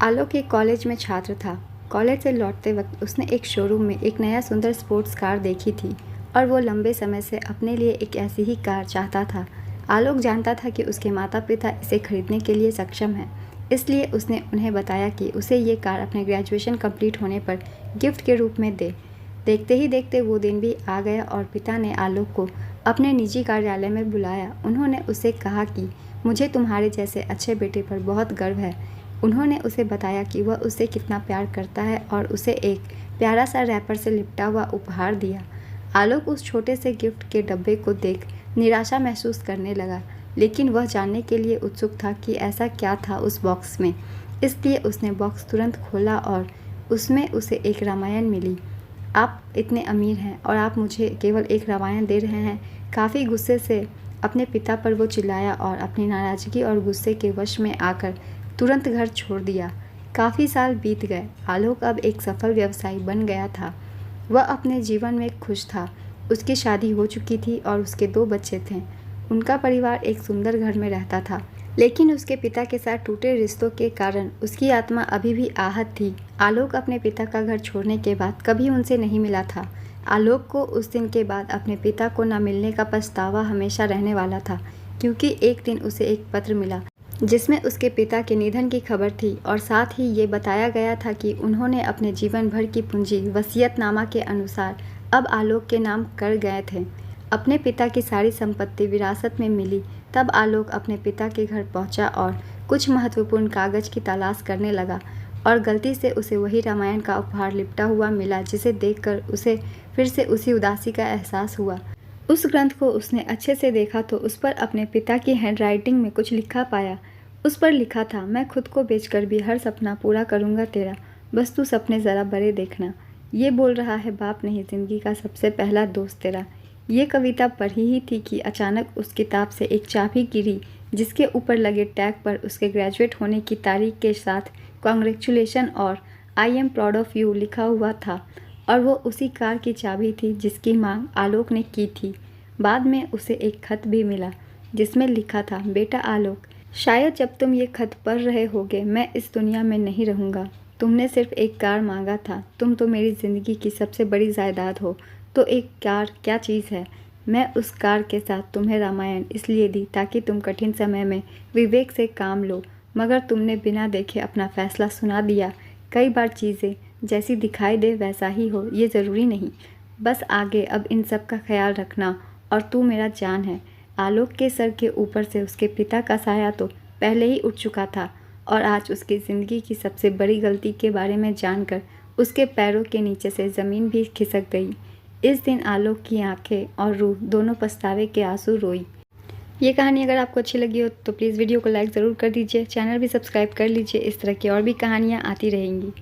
आलोक एक कॉलेज में छात्र था। कॉलेज से लौटते वक्त उसने एक शोरूम में एक नया सुंदर स्पोर्ट्स कार देखी थी और वो लंबे समय से अपने लिए एक ऐसी ही कार चाहता था। आलोक जानता था कि उसके माता पिता इसे खरीदने के लिए सक्षम हैं, इसलिए उसने उन्हें बताया कि उसे ये कार अपने ग्रेजुएशन कंप्लीट होने पर गिफ्ट के रूप में दे। देखते ही देखते वो दिन भी आ गया और पिता ने आलोक को अपने निजी कार्यालय में बुलाया। उन्होंने उसे कहा कि मुझे तुम्हारे जैसे अच्छे बेटे पर बहुत गर्व है। उन्होंने उसे बताया कि वह उसे कितना प्यार करता है और उसे एक प्यारा सा रैपर से लिपटा हुआ उपहार दिया। आलोक उस छोटे से गिफ्ट के डब्बे को देख निराशा महसूस करने लगा, लेकिन वह जानने के लिए उत्सुक था कि ऐसा क्या था उस बॉक्स में। इसलिए उसने बॉक्स तुरंत खोला और उसमें उसे एक रामायण मिली। आप इतने अमीर हैं और आप मुझे केवल एक रामायण दे रहे हैं। काफ़ी गुस्से से अपने पिता पर वो चिल्लाया और अपनी नाराज़गी और गुस्से के वश में आकर तुरंत घर छोड़ दिया। काफ़ी साल बीत गए। आलोक अब एक सफल व्यवसायी बन गया था। वह अपने जीवन में खुश था। उसकी शादी हो चुकी थी और उसके 2 बच्चे थे। उनका परिवार एक सुंदर घर में रहता था, लेकिन उसके पिता के साथ टूटे रिश्तों के कारण उसकी आत्मा अभी भी आहत थी। आलोक अपने पिता का घर छोड़ने के बाद कभी उनसे नहीं मिला था। आलोक को उस दिन के बाद अपने पिता को न मिलने का पछतावा हमेशा रहने वाला था, क्योंकि एक दिन उसे एक पत्र मिला जिसमें उसके पिता के निधन की खबर थी और साथ ही ये बताया गया था कि उन्होंने अपने जीवन भर की पूंजी वसीयतनामा के अनुसार अब आलोक के नाम कर गए थे। अपने पिता की सारी संपत्ति विरासत में मिली तब आलोक अपने पिता के घर पहुंचा और कुछ महत्वपूर्ण कागज की तलाश करने लगा और गलती से उसे वही रामायण का उपहार लिपटा हुआ मिला, जिसे देखकर उसे फिर से उसी उदासी का एहसास हुआ। उस ग्रंथ को उसने अच्छे से देखा तो उस पर अपने पिता की हैंडराइटिंग में कुछ लिखा पाया। उस पर लिखा था, मैं खुद को बेचकर भी हर सपना पूरा करूँगा तेरा, बस तू सपने ज़रा बड़े देखना। ये बोल रहा है बाप नहीं, ज़िंदगी का सबसे पहला दोस्त तेरा। ये कविता पढ़ी ही थी कि अचानक उस किताब से एक चाबी गिरी, जिसके ऊपर लगे टैग पर उसके ग्रेजुएट होने की तारीख के साथ कॉन्ग्रेचुलेशन और I am proud of you लिखा हुआ था। और वो उसी कार की चाबी थी जिसकी मांग आलोक ने की थी। बाद में उसे एक खत भी मिला जिसमें लिखा था, बेटा आलोक, शायद जब तुम ये खत पढ़ रहे होगे मैं इस दुनिया में नहीं रहूँगा। तुमने सिर्फ एक कार मांगा था, तुम तो मेरी ज़िंदगी की सबसे बड़ी जायदाद हो। तो एक कार क्या चीज़ है। मैं उस कार के साथ तुम्हें रामायण इसलिए दी ताकि तुम कठिन समय में विवेक से काम लो, मगर तुमने बिना देखे अपना फैसला सुना दिया। कई बार चीज़ें जैसी दिखाई दे वैसा ही हो, ये ज़रूरी नहीं। बस आगे अब इन सब का ख्याल रखना और तू मेरा जान है। आलोक के सर के ऊपर से उसके पिता का साया तो पहले ही उठ चुका था और आज उसकी ज़िंदगी की सबसे बड़ी गलती के बारे में जानकर उसके पैरों के नीचे से ज़मीन भी खिसक गई। इस दिन आलोक की आंखें और रूह दोनों पछतावे के आंसू रोई। ये कहानी अगर आपको अच्छी लगी हो तो प्लीज़ वीडियो को लाइक ज़रूर कर दीजिए। चैनल भी सब्सक्राइब कर लीजिए। इस तरह की और भी कहानियाँ आती रहेंगी।